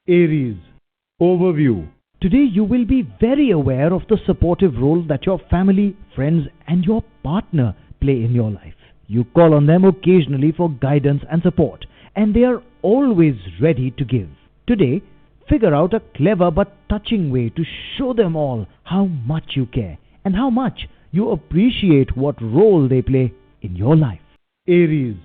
Aries. Overview. Today you will be very aware of the supportive role that your family, friends and your partner play in your life. You call on them occasionally for guidance and support, and they are always ready to give. Today, figure out a clever but touching way to show them all how much you care and how much you appreciate what role they play in your life. Aries.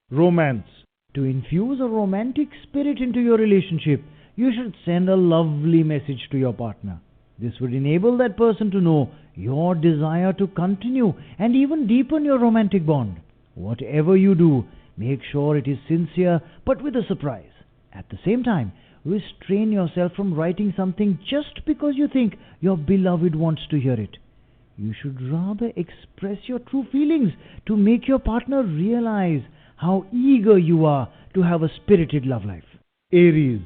Romance. To infuse a romantic spirit into your relationship, you should send a lovely message to your partner. This would enable that person to know your desire to continue and even deepen your romantic bond. Whatever you do, make sure it is sincere but with a surprise. At the same time, restrain yourself from writing something just because you think your beloved wants to hear it. You should rather express your true feelings to make your partner realize how eager you are to have a spirited love life. Aries.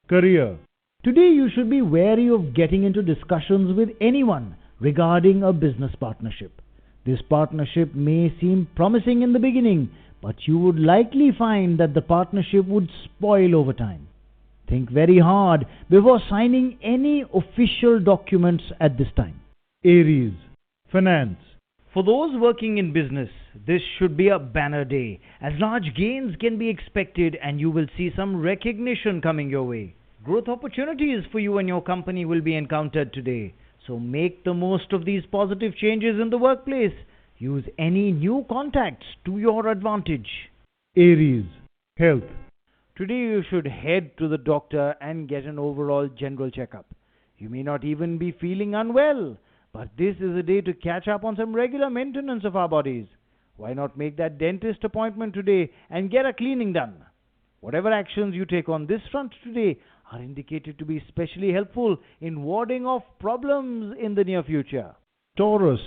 Career. Today you should be wary of getting into discussions with anyone regarding a business partnership. This partnership may seem promising in the beginning, but you would likely find that the partnership would spoil over time. Think very hard before signing any official documents at this time. Aries. Finance. For those working in business, this should be a banner day, as large gains can be expected and you will see some recognition coming your way. Growth opportunities for you and your company will be encountered today, so make the most of these positive changes in the workplace. Use any new contacts to your advantage. Aries. Health. Today you should head to the doctor and get an overall general checkup. You may not even be feeling unwell, but this is a day to catch up on some regular maintenance of our bodies. Why not make that dentist appointment today and get a cleaning done? Whatever actions you take on this front today are indicated to be especially helpful in warding off problems in the near future. Taurus.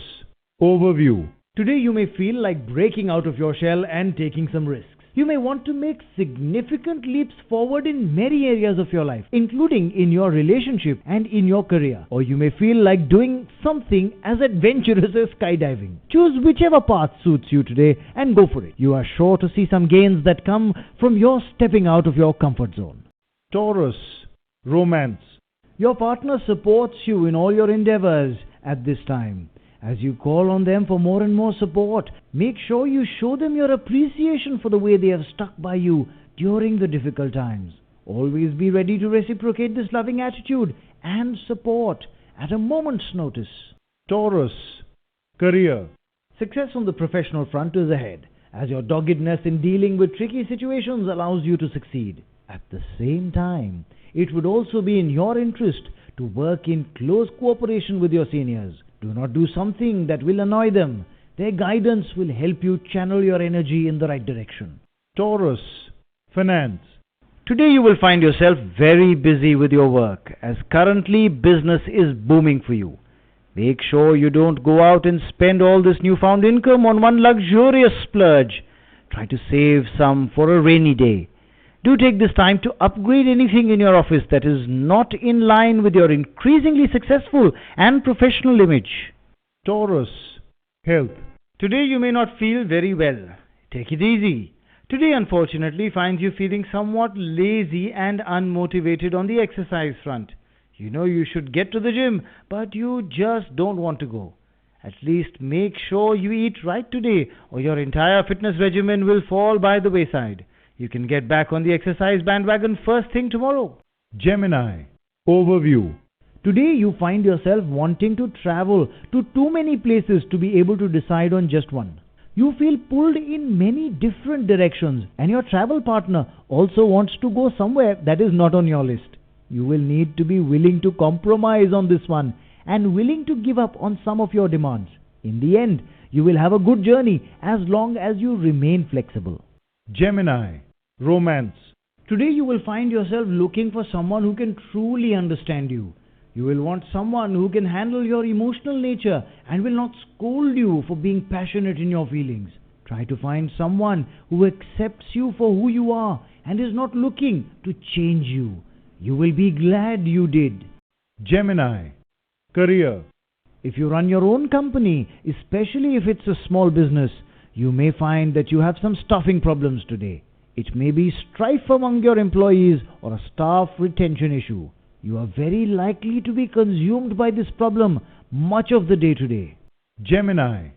Overview. Today you may feel like breaking out of your shell and taking some risks. You may want to make significant leaps forward in many areas of your life, including in your relationship and in your career. Or you may feel like doing something as adventurous as skydiving. Choose whichever path suits you today and go for it. You are sure to see some gains that come from your stepping out of your comfort zone. Taurus. Romance. Your partner supports you in all your endeavors at this time. As you call on them for more and more support, make sure you show them your appreciation for the way they have stuck by you during the difficult times. Always be ready to reciprocate this loving attitude and support at a moment's notice. Taurus. Career. Success on the professional front is ahead, as your doggedness in dealing with tricky situations allows you to succeed. At the same time, it would also be in your interest to work in close cooperation with your seniors. Do not do something that will annoy them. Their guidance will help you channel your energy in the right direction. Taurus. Finance. Today you will find yourself very busy with your work, as currently business is booming for you. Make sure you don't go out and spend all this newfound income on one luxurious splurge. Try to save some for a rainy day. Do take this time to upgrade anything in your office that is not in line with your increasingly successful and professional image. Taurus. Health. Today you may not feel very well. Take it easy. Today unfortunately finds you feeling somewhat lazy and unmotivated on the exercise front. You know you should get to the gym, but you just don't want to go. At least make sure you eat right today, or your entire fitness regimen will fall by the wayside. You can get back on the exercise bandwagon first thing tomorrow. Gemini. Overview. Today you find yourself wanting to travel to too many places to be able to decide on just one. You feel pulled in many different directions, and your travel partner also wants to go somewhere that is not on your list. You will need to be willing to compromise on this one and willing to give up on some of your demands. In the end, you will have a good journey as long as you remain flexible. Gemini. Romance. Today you will find yourself looking for someone who can truly understand you. You will want someone who can handle your emotional nature and will not scold you for being passionate in your feelings. Try to find someone who accepts you for who you are and is not looking to change you. You will be glad you did. Gemini. Career. If you run your own company, especially if it's a small business, you may find that you have some staffing problems today. It may be strife among your employees or a staff retention issue. You are very likely to be consumed by this problem much of the day today. Gemini,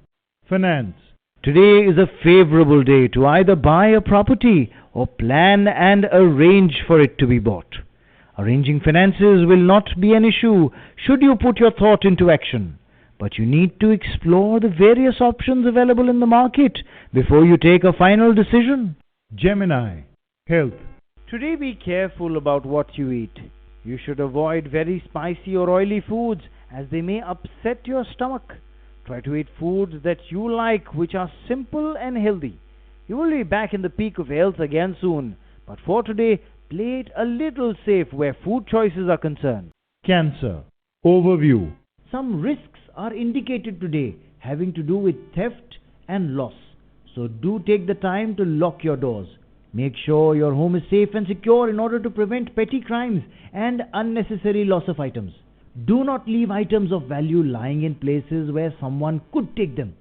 finance. Today is a favorable day to either buy a property or plan and arrange for it to be bought. Arranging finances will not be an issue should you put your thought into action, but you need to explore the various options available in the market before you take a final decision. Gemini, health. Today be careful about what you eat. You should avoid very spicy or oily foods as they may upset your stomach. Try to eat foods that you like, which are simple and healthy. You will be back in the peak of health again soon, but for today, play it a little safe where food choices are concerned. Cancer, overview. Some risks are indicated today having to do with theft and loss, so do take the time to lock your doors. Make sure your home is safe and secure in order to prevent petty crimes and unnecessary loss of items. Do not leave items of value lying in places where someone could take them.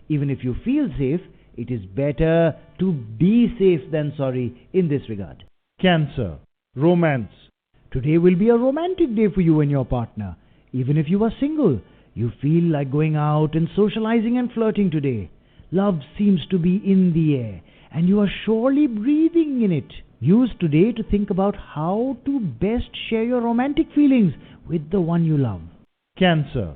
Even if you feel safe, it is better to be safe than sorry in this regard. Cancer, romance. Today will be a romantic day for you and your partner. Even if you are single, you feel like going out and socializing and flirting today. Love seems to be in the air, and you are surely breathing in it. Use today to think about how to best share your romantic feelings with the one you love. Cancer,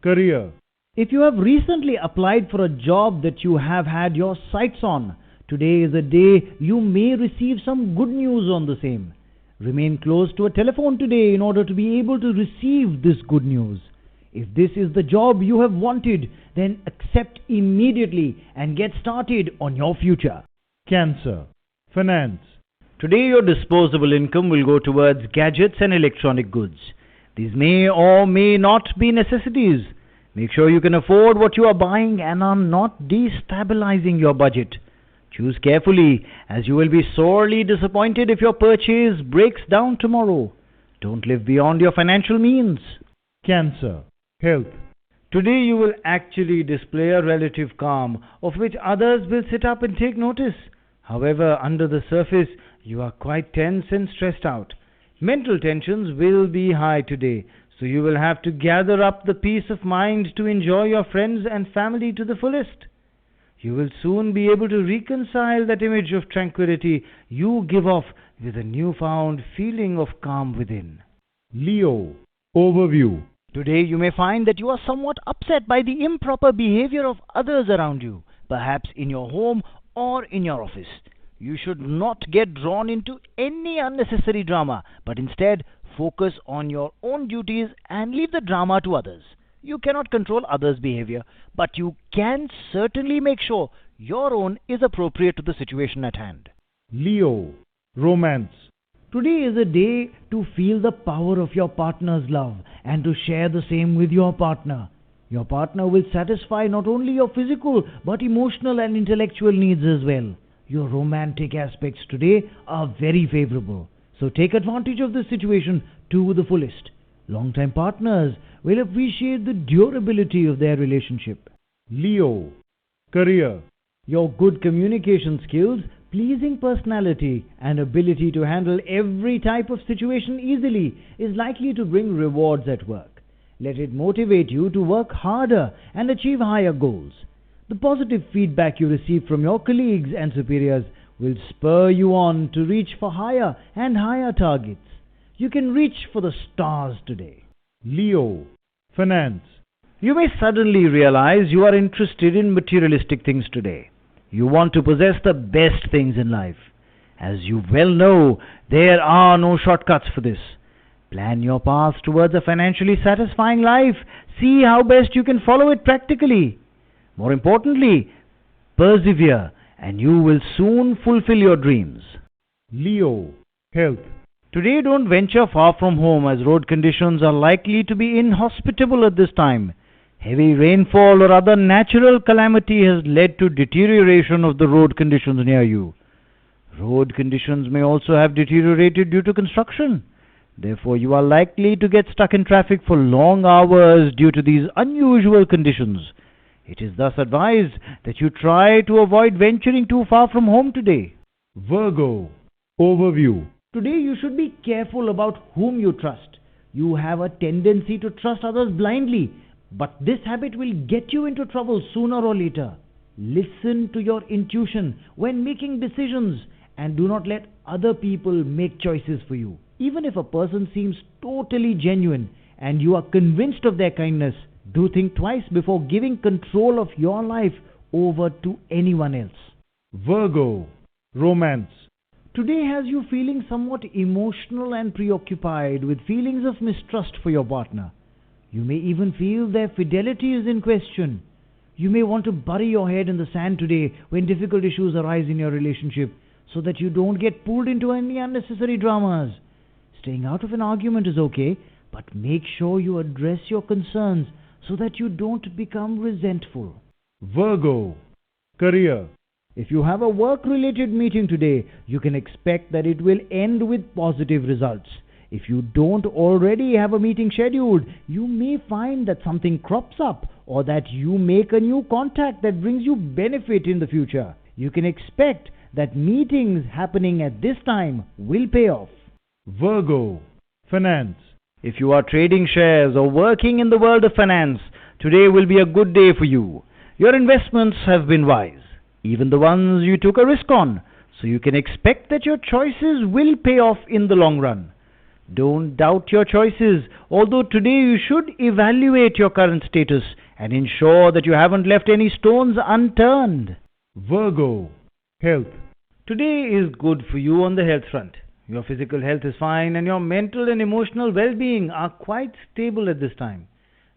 career. If you have recently applied for a job that you have had your sights on, today is a day you may receive some good news on the same. Remain close to a telephone today in order to be able to receive this good news. If this is the job you have wanted, then accept immediately and get started on your future. Cancer, finance. Today your disposable income will go towards gadgets and electronic goods. These may or may not be necessities. Make sure you can afford what you are buying and are not destabilizing your budget. Choose carefully, as you will be sorely disappointed if your purchase breaks down tomorrow. Don't live beyond your financial means. Cancer, health. Today you will actually display a relative calm, of which others will sit up and take notice. However, under the surface, you are quite tense and stressed out. Mental tensions will be high today, so you will have to gather up the peace of mind to enjoy your friends and family to the fullest. You will soon be able to reconcile that image of tranquility you give off with a newfound feeling of calm within. Leo, overview. Today you may find that you are somewhat upset by the improper behavior of others around you, perhaps in your home or in your office. You should not get drawn into any unnecessary drama, but instead focus on your own duties and leave the drama to others. You cannot control others' behavior, but you can certainly make sure your own is appropriate to the situation at hand. Leo, romance. Today is a day to feel the power of your partner's love and to share the same with your partner. Your partner will satisfy not only your physical but emotional and intellectual needs as well. Your romantic aspects today are very favorable, so take advantage of this situation to the fullest. Long-time partners will appreciate the durability of their relationship. Leo, career. Your good communication skills, pleasing personality, and ability to handle every type of situation easily is likely to bring rewards at work. Let it motivate you to work harder and achieve higher goals. The positive feedback you receive from your colleagues and superiors will spur you on to reach for higher and higher targets. You can reach for the stars today. Leo, finance. You may suddenly realize you are interested in materialistic things today. You want to possess the best things in life. As you well know, there are no shortcuts for this. Plan your path towards a financially satisfying life. See how best you can follow it practically. More importantly, persevere and you will soon fulfill your dreams. Leo, health. Today don't venture far from home as road conditions are likely to be inhospitable at this time. Heavy rainfall or other natural calamity has led to deterioration of the road conditions near you. Road conditions may also have deteriorated due to construction. Therefore, you are likely to get stuck in traffic for long hours due to these unusual conditions. It is thus advised that you try to avoid venturing too far from home today. Virgo. Overview. Today you should be careful about whom you trust. You have a tendency to trust others blindly, but this habit will get you into trouble sooner or later. Listen to your intuition when making decisions and do not let other people make choices for you. Even if a person seems totally genuine and you are convinced of their kindness, do think twice before giving control of your life over to anyone else. Virgo. Romance. Today has you feeling somewhat emotional and preoccupied with feelings of mistrust for your partner. You may even feel their fidelity is in question. You may want to bury your head in the sand today when difficult issues arise in your relationship so that you don't get pulled into any unnecessary dramas. Staying out of an argument is okay, but make sure you address your concerns so that you don't become resentful. Virgo. Career. If you have a work-related meeting today, you can expect that it will end with positive results. If you don't already have a meeting scheduled, you may find that something crops up or that you make a new contact that brings you benefit in the future. You can expect that meetings happening at this time will pay off. Virgo. Finance. If you are trading shares or working in the world of finance, today will be a good day for you. Your investments have been wise, even the ones you took a risk on, so you can expect that your choices will pay off in the long run. Don't doubt your choices, although today you should evaluate your current status and ensure that you haven't left any stones unturned. Virgo. Health. Today is good for you on the health front. Your physical health is fine and your mental and emotional well-being are quite stable at this time.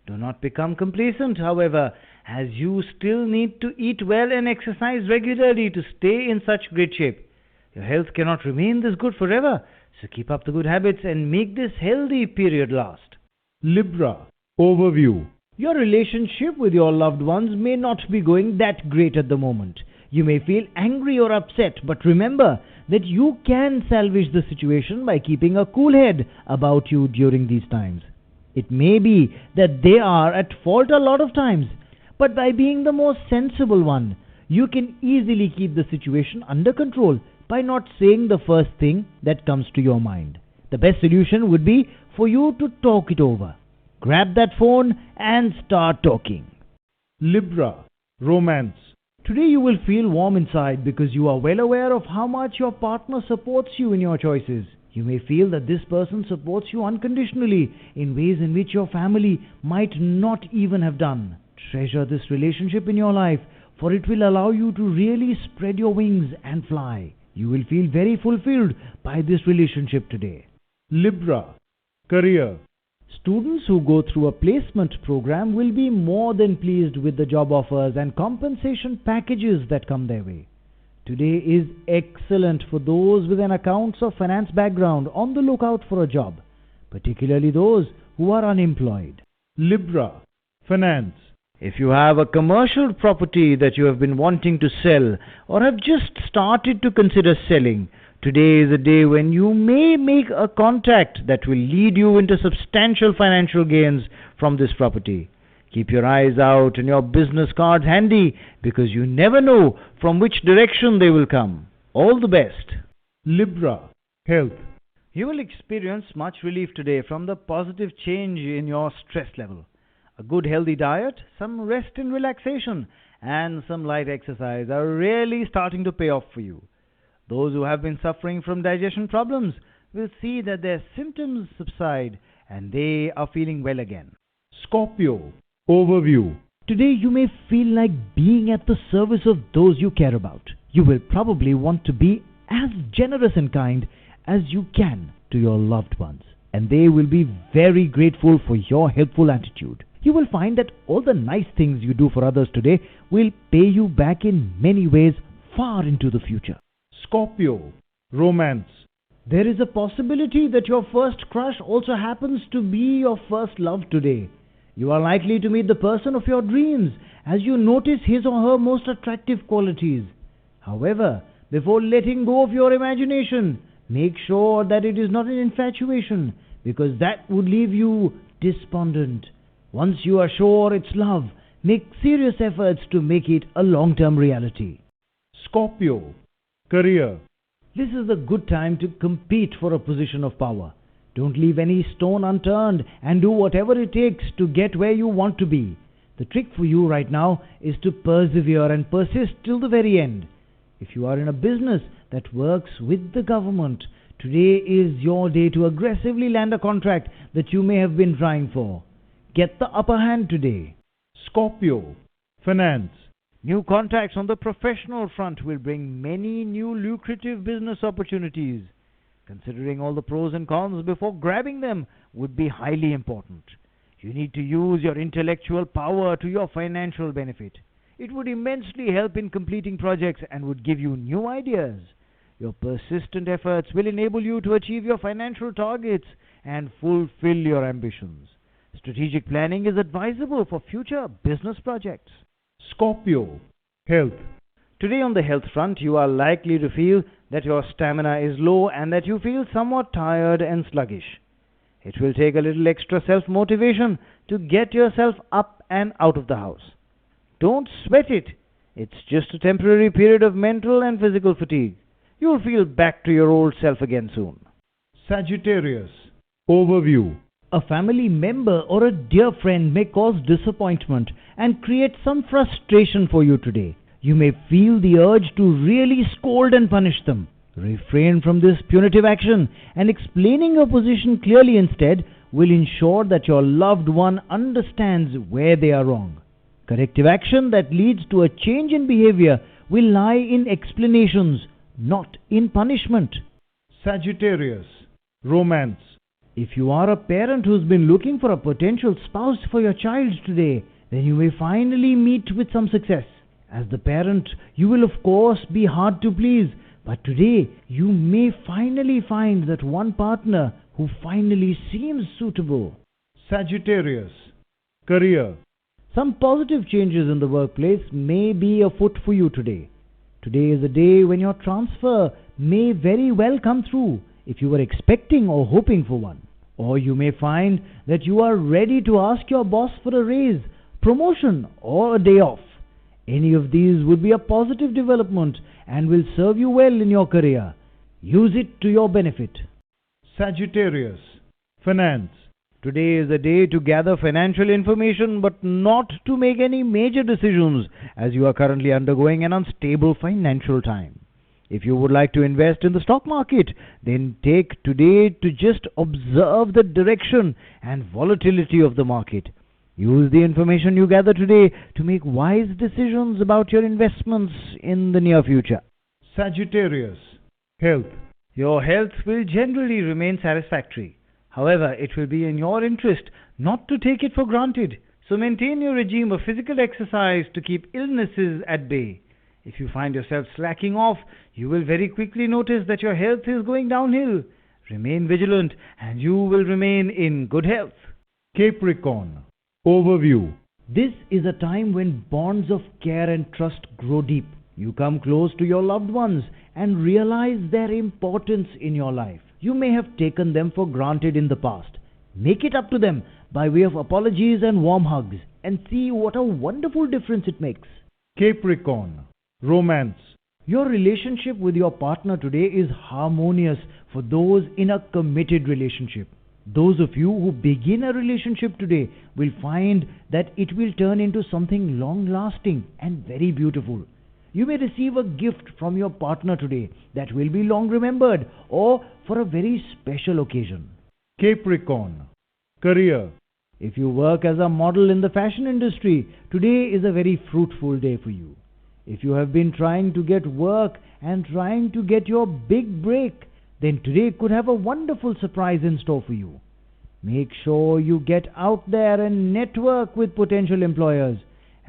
Do not become complacent, however, as you still need to eat well and exercise regularly to stay in such great shape. Your health cannot remain this good forever, so keep up the good habits and make this healthy period last. Libra. Overview. Your relationship with your loved ones may not be going that great at the moment. You may feel angry or upset, but remember that you can salvage the situation by keeping a cool head about you during these times. It may be that they are at fault a lot of times, but by being the most sensible one, you can easily keep the situation under control by not saying the first thing that comes to your mind. The best solution would be for you to talk it over. Grab that phone and start talking. Libra. Romance. Today you will feel warm inside because you are well aware of how much your partner supports you in your choices. You may feel that this person supports you unconditionally in ways in which your family might not even have done. Treasure this relationship in your life, for it will allow you to really spread your wings and fly. You will feel very fulfilled by this relationship today. Libra. Career. Students who go through a placement program will be more than pleased with the job offers and compensation packages that come their way. Today is excellent for those with an accounts or finance background on the lookout for a job, particularly those who are unemployed. Libra. Finance. If you have a commercial property that you have been wanting to sell or have just started to consider selling, today is a day when you may make a contact that will lead you into substantial financial gains from this property. Keep your eyes out and your business cards handy because you never know from which direction they will come. All the best. Libra. Health. You will experience much relief today from the positive change in your stress level. A good healthy diet, some rest and relaxation, and some light exercise are really starting to pay off for you. Those who have been suffering from digestion problems will see that their symptoms subside and they are feeling well again. Scorpio. Overview. Today you may feel like being at the service of those you care about. You will probably want to be as generous and kind as you can to your loved ones, and they will be very grateful for your helpful attitude. You will find that all the nice things you do for others today will pay you back in many ways far into the future. Scorpio. Romance. There is a possibility that your first crush also happens to be your first love today. You are likely to meet the person of your dreams as you notice his or her most attractive qualities. However, before letting go of your imagination, make sure that it is not an infatuation, because that would leave you despondent. Once you are sure it's love, make serious efforts to make it a long-term reality. Scorpio. Career. This is a good time to compete for a position of power. Don't leave any stone unturned and do whatever it takes to get where you want to be. The trick for you right now is to persevere and persist till the very end. If you are in a business that works with the government, today is your day to aggressively land a contract that you may have been trying for. Get the upper hand today. Scorpio, finance. New contacts on the professional front will bring many new lucrative business opportunities. Considering all the pros and cons before grabbing them would be highly important. You need to use your intellectual power to your financial benefit. It would immensely help in completing projects and would give you new ideas. Your persistent efforts will enable you to achieve your financial targets and fulfill your ambitions. Strategic planning is advisable for future business projects. Scorpio, health. Today on the health front, you are likely to feel that your stamina is low and that you feel somewhat tired and sluggish. It will take a little extra self-motivation to get yourself up and out of the house. Don't sweat it. It's just a temporary period of mental and physical fatigue. You'll feel back to your old self again soon. Sagittarius, overview. A family member or a dear friend may cause disappointment and create some frustration for you today. You may feel the urge to really scold and punish them. Refrain from this punitive action, and explaining your position clearly instead will ensure that your loved one understands where they are wrong. Corrective action that leads to a change in behavior will lie in explanations, not in punishment. Sagittarius, romance. If you are a parent who's been looking for a potential spouse for your child today, then you may finally meet with some success. As the parent, you will of course be hard to please, but today you may finally find that one partner who finally seems suitable. Sagittarius, career. Some positive changes in the workplace may be afoot for you today. Today is a day when your transfer may very well come through if you were expecting or hoping for one. Or you may find that you are ready to ask your boss for a raise, promotion, or a day off. Any of these would be a positive development and will serve you well in your career. Use it to your benefit. Sagittarius, finance. Today is a day to gather financial information but not to make any major decisions as you are currently undergoing an unstable financial time. If you would like to invest in the stock market, then take today to just observe the direction and volatility of the market. Use the information you gather today to make wise decisions about your investments in the near future. Sagittarius, health. Your health will generally remain satisfactory. However, it will be in your interest not to take it for granted. So maintain your regime of physical exercise to keep illnesses at bay. If you find yourself slacking off, you will very quickly notice that your health is going downhill. Remain vigilant and you will remain in good health. Capricorn, overview. This is a time when bonds of care and trust grow deep. You come close to your loved ones and realize their importance in your life. You may have taken them for granted in the past. Make it up to them by way of apologies and warm hugs and see what a wonderful difference it makes. Capricorn, romance. Your relationship with your partner today is harmonious for those in a committed relationship. Those of you who begin a relationship today will find that it will turn into something long-lasting and very beautiful. You may receive a gift from your partner today that will be long remembered or for a very special occasion. Capricorn, career. If you work as a model in the fashion industry, today is a very fruitful day for you. If you have been trying to get work and trying to get your big break, then today could have a wonderful surprise in store for you. Make sure you get out there and network with potential employers,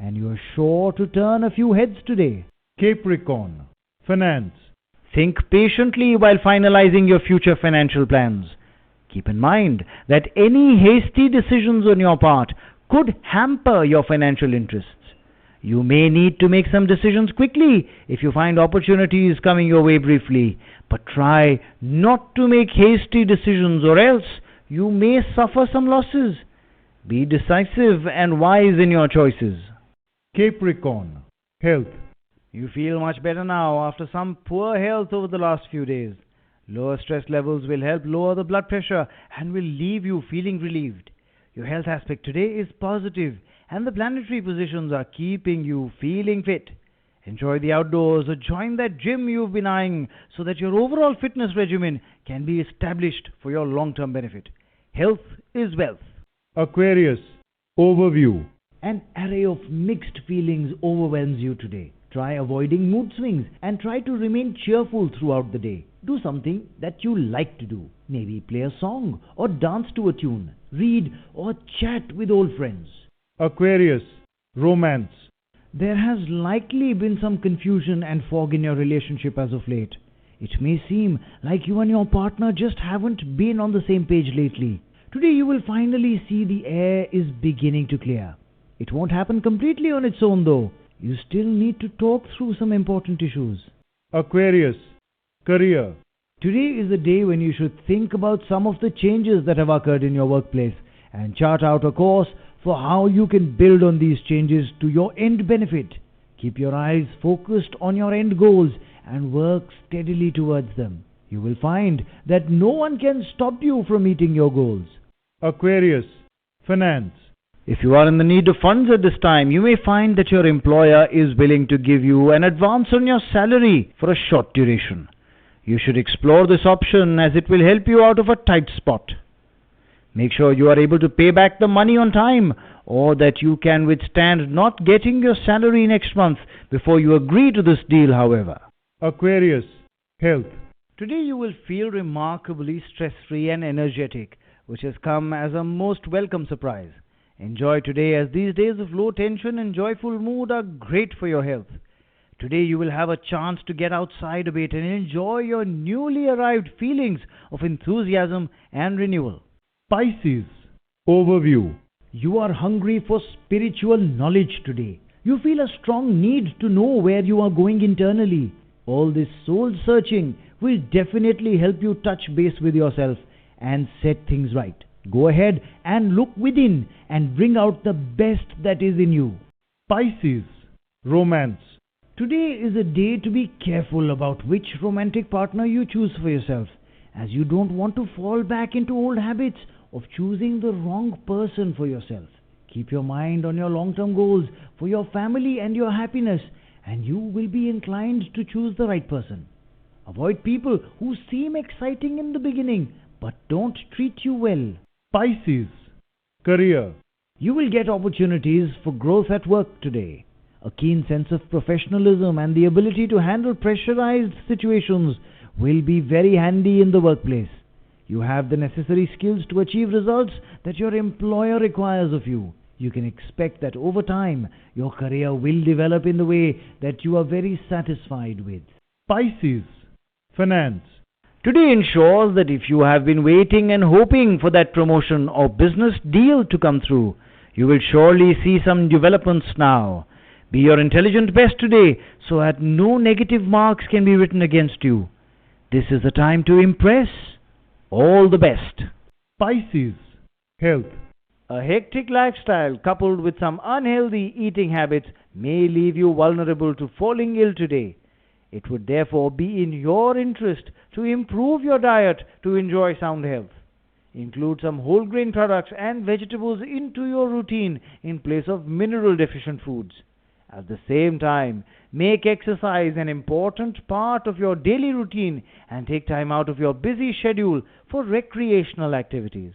and you are sure to turn a few heads today. Capricorn, finance. Think patiently while finalizing your future financial plans. Keep in mind that any hasty decisions on your part could hamper your financial interests. You may need to make some decisions quickly if you find opportunities coming your way briefly, but try not to make hasty decisions or else you may suffer some losses. Be decisive and wise in your choices. Capricorn, health. You feel much better now after some poor health over the last few days. Lower stress levels will help lower the blood pressure and will leave you feeling relieved. Your health aspect today is positive and the planetary positions are keeping you feeling fit. Enjoy the outdoors or join that gym you've been eyeing so that your overall fitness regimen can be established for your long-term benefit. Health is wealth. Aquarius. Overview. An array of mixed feelings overwhelms you today. Try avoiding mood swings and try to remain cheerful throughout the day. Do something that you like to do. Maybe play a song or dance to a tune. Read or chat with old friends. Aquarius. Romance. There has likely been some confusion and fog in your relationship as of late. It may seem like you and your partner just haven't been on the same page lately. Today you will finally see the air is beginning to clear. It won't happen completely on its own though. You still need to talk through some important issues. Aquarius. Career. Today is the day when you should think about some of the changes that have occurred in your workplace and chart out a course for how you can build on these changes to your end benefit. Keep your eyes focused on your end goals and work steadily towards them. You will find that no one can stop you from meeting your goals. Aquarius. Finance. If you are in the need of funds at this time, you may find that your employer is willing to give you an advance on your salary for a short duration. You should explore this option as it will help you out of a tight spot. Make sure you are able to pay back the money on time or that you can withstand not getting your salary next month before you agree to this deal, however. Aquarius. Health. Today you will feel remarkably stress-free and energetic, which has come as a most welcome surprise. Enjoy today as these days of low tension and joyful mood are great for your health. Today you will have a chance to get outside a bit and enjoy your newly arrived feelings of enthusiasm and renewal. Pisces. Overview. You are hungry for spiritual knowledge today. You feel a strong need to know where you are going internally. All this soul searching will definitely help you touch base with yourself and set things right. Go ahead and look within and bring out the best that is in you. Pisces. Romance. Today is a day to be careful about which romantic partner you choose for yourself, as you don't want to fall back into old habits of choosing the wrong person for yourself. Keep your mind on your long-term goals for your family and your happiness, and you will be inclined to choose the right person. Avoid people who seem exciting in the beginning but don't treat you well. Pisces. Career. You will get opportunities for growth at work today. A keen sense of professionalism and the ability to handle pressurized situations will be very handy in the workplace. You have the necessary skills to achieve results that your employer requires of you. You can expect that over time, your career will develop in the way that you are very satisfied with. Pisces. Finance. Today ensures that if you have been waiting and hoping for that promotion or business deal to come through, you will surely see some developments now. Be your intelligent best today so that no negative marks can be written against you. This is the time to impress. All the best. Pisces. Health. A hectic lifestyle coupled with some unhealthy eating habits may leave you vulnerable to falling ill today. It would therefore be in your interest to improve your diet to enjoy sound health. Include some whole grain products and vegetables into your routine in place of mineral deficient foods. At the same time, make exercise an important part of your daily routine and take time out of your busy schedule for recreational activities.